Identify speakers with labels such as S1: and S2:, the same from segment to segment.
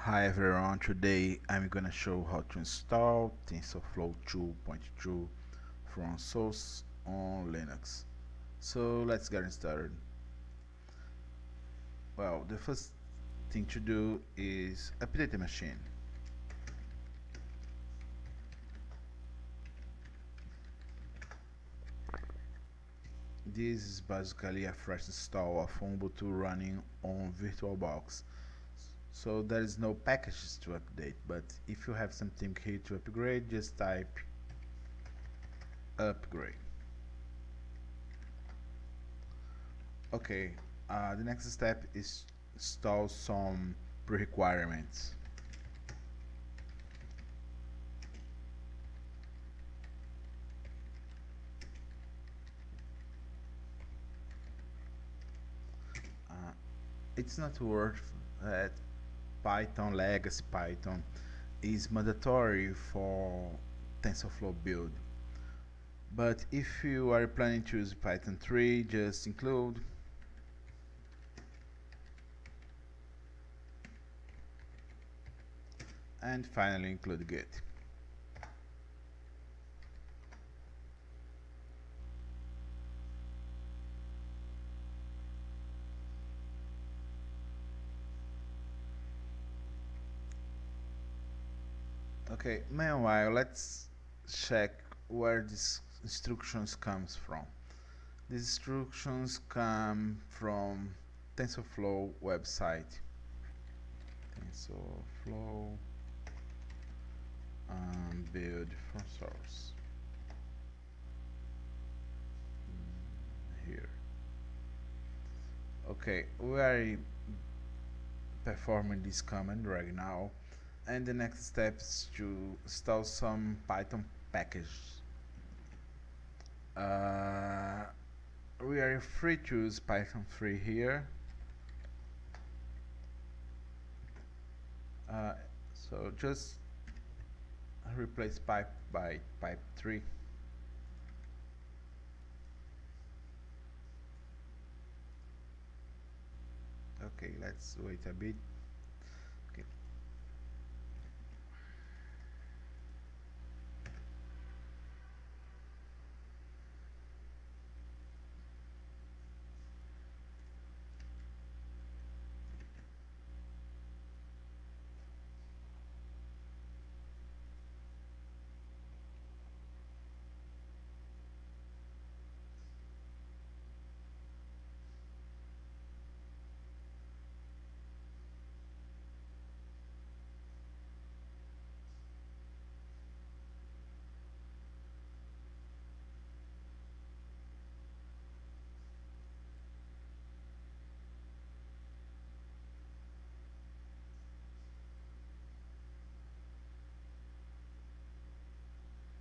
S1: Hi everyone, today I'm gonna show how to install TensorFlow 2.2 from source on Linux. So let's get started. Well, the first thing to do is update the machine. This is basically a fresh install of Ubuntu running on VirtualBox. So there is no packages to update, but if you have something here to upgrade, just type upgrade. Okay, the next step is install some pre-requirements. It's not worth that Python, legacy Python is mandatory for TensorFlow build. But if you are planning to use Python 3, just include. And finally include Git. Okay, meanwhile, let's check where these instructions comes from. These instructions come from TensorFlow website. TensorFlow build from source. Here. Okay, we are performing this command right now, and the next step is to install some Python package. We are free to use Python 3 here. So just replace pipe by pipe 3. Okay, let's wait a bit. Okay.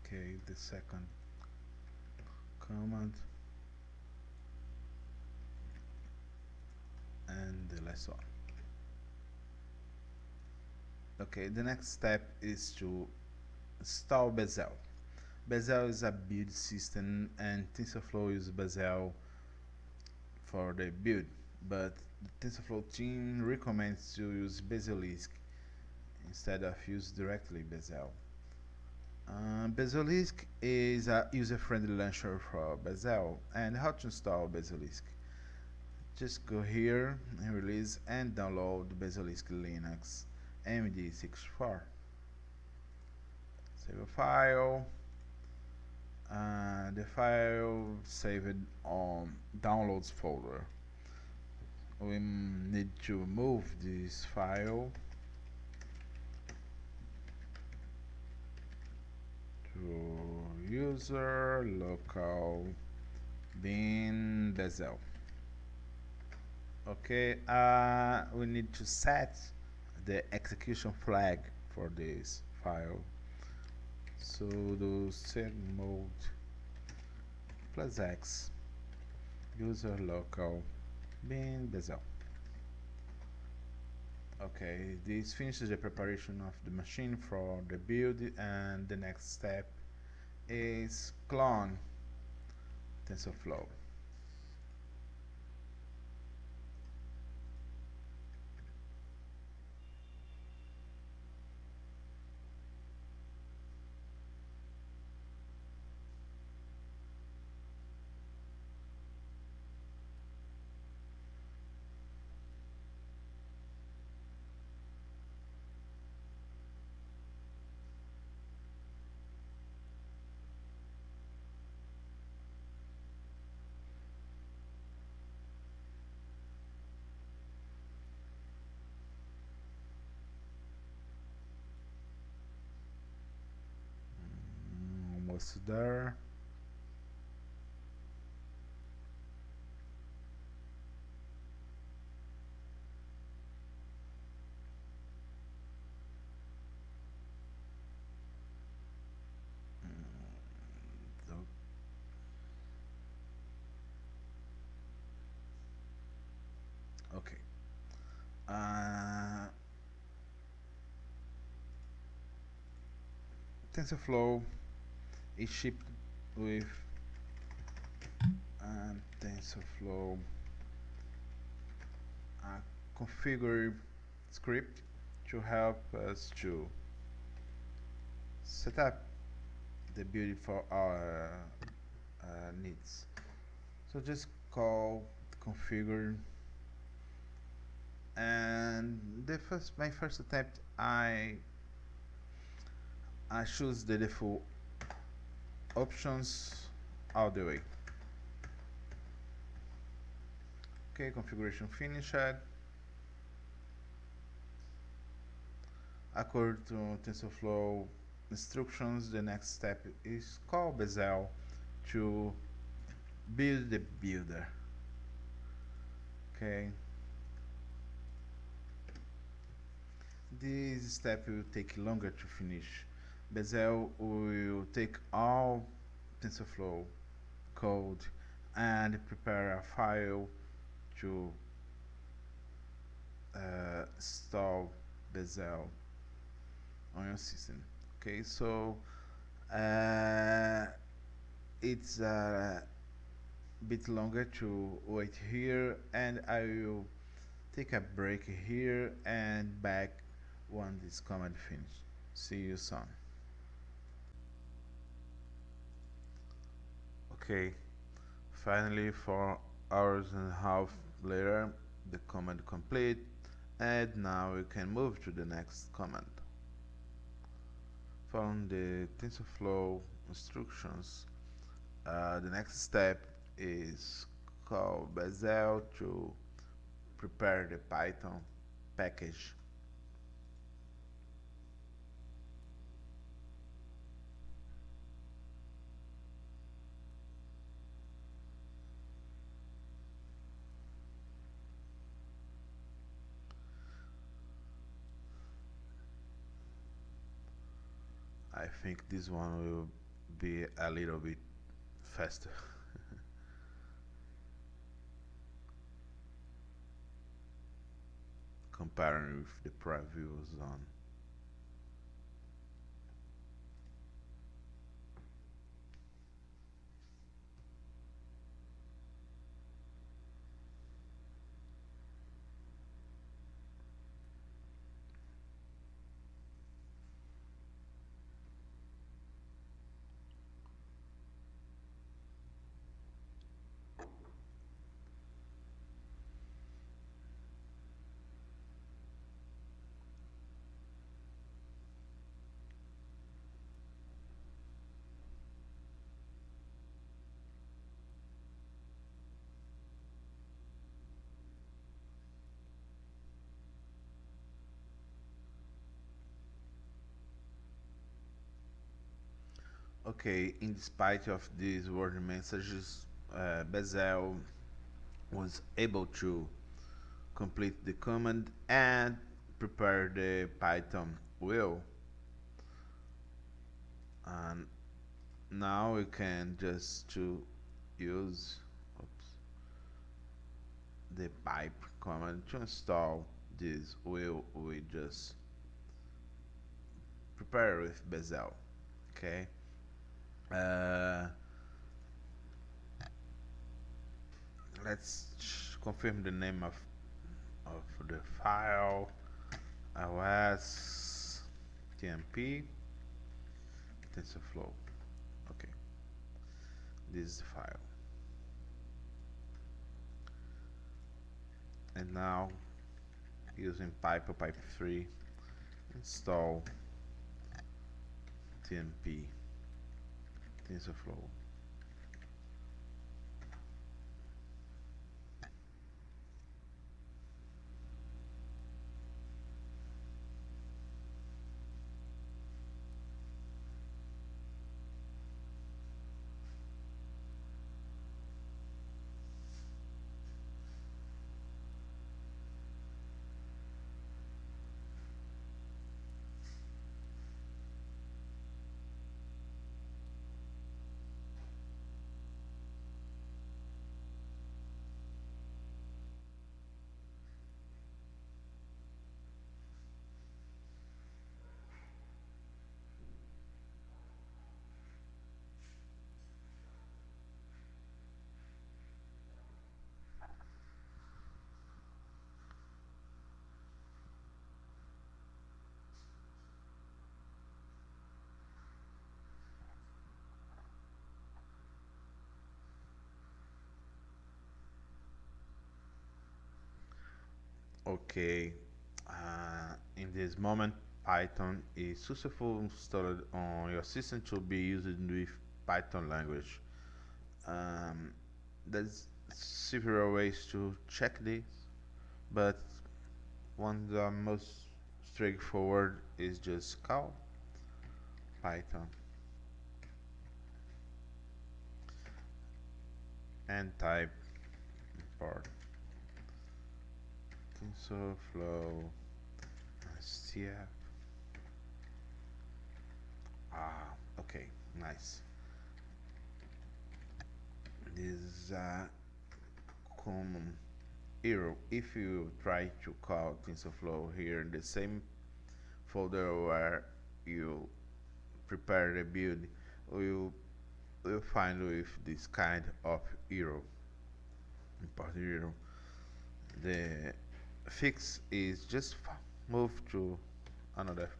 S1: Okay, the second command and the last one. Okay, the next step is to install Bazel. Bazel is a build system, and TensorFlow uses Bazel for the build, but the TensorFlow team recommends to use Baselisk instead of use directly Bazel. Baselisk is a user-friendly launcher for Bazel. And how to install Baselisk? Just go here in release and download Baselisk Linux MD64. Save a file. The file saved on downloads folder. We need to move this file to user local bin Bazel. Okay, we need to set the execution flag for this file. Sudo sermode +x user local bin Bazel. Okay, this finishes the preparation of the machine for the build, and the next step is clone TensorFlow. almost there. Okay. TensorFlow is shipped with TensorFlow configure script to help us to set up the build for our needs. So just call configure, and my first attempt, I choose the default options all the way. Okay, configuration finished. According to TensorFlow instructions, the next step is call Bazel to build the builder. Okay. This step will take longer to finish. Bazel will take all TensorFlow code and prepare a file to install Bazel on your system. Okay, so it's a bit longer to wait here, and I will take a break here and back when this command finishes. See you soon. Okay, finally 4 hours and a half later, the command complete, and now we can move to the next command. Following the TensorFlow instructions, the next step is call Bazel to prepare the Python package. I think this one will be a little bit faster. Comparing with the previous one. Okay, in spite of these warning messages, Bazel was able to complete the command and prepare the Python will. And now we can just to use the pipe command to install this will we just prepare with Bazel. Okay. Let's confirm the name of the file. OS TMP TensorFlow. Okay, this is the file. And now, using pipe 3, install TMP TensorFlow. Okay, in this moment, Python is successfully installed on your system to be used with Python language. Um, there's several ways to check this, but one of the most straightforward is just call Python and type import TensorFlow STF. Okay, nice. This is a common error if you try to call TensorFlow here in the same folder where you prepare the build. You will find with this kind of error, important error. The fix is just move to another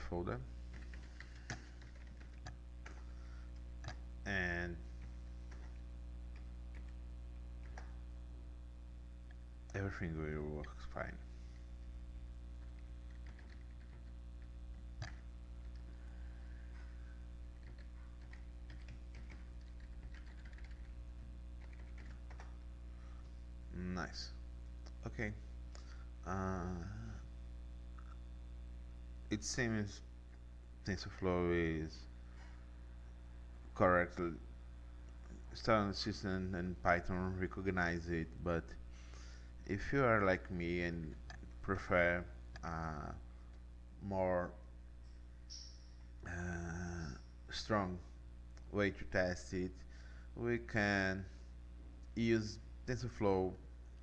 S1: folder and everything will work fine. Nice. Okay. It seems TensorFlow is correctly starting system and Python recognize it, but if you are like me and prefer more strong way to test it, we can use TensorFlow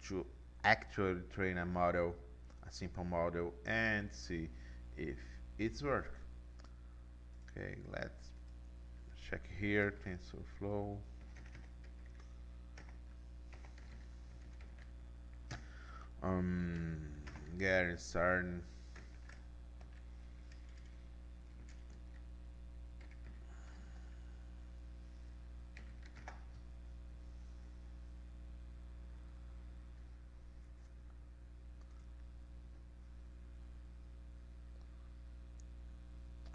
S1: to actually train a model, a simple model, and see if it's work. Okay, let's check here, TensorFlow. Um, Getting started.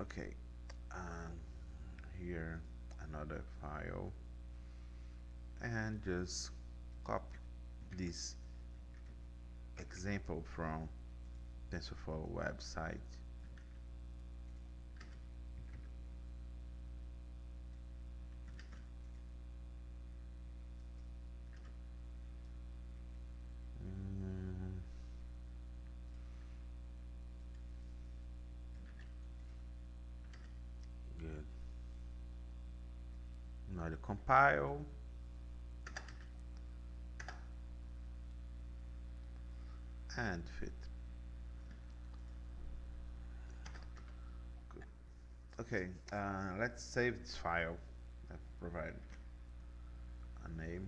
S1: Okay, here another file, and just copy this example from TensorFlow website. Mm, Good. Now the compile and fit. Good. Okay, let's save this file. Let's provide a name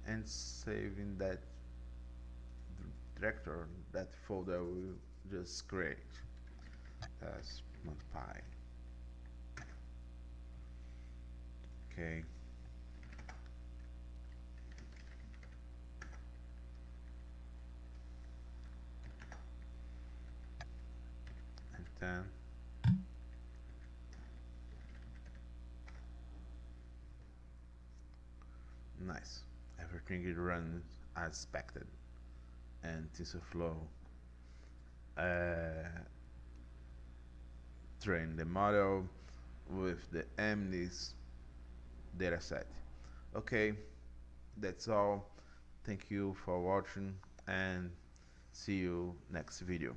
S1: and save in that directory, that folder we'll just create. That's multiply. Okay. And then nice. Everything is run as expected. And TensorFlow train the model with the MNIST dataset. Okay, that's all. Thank you for watching and see you next video.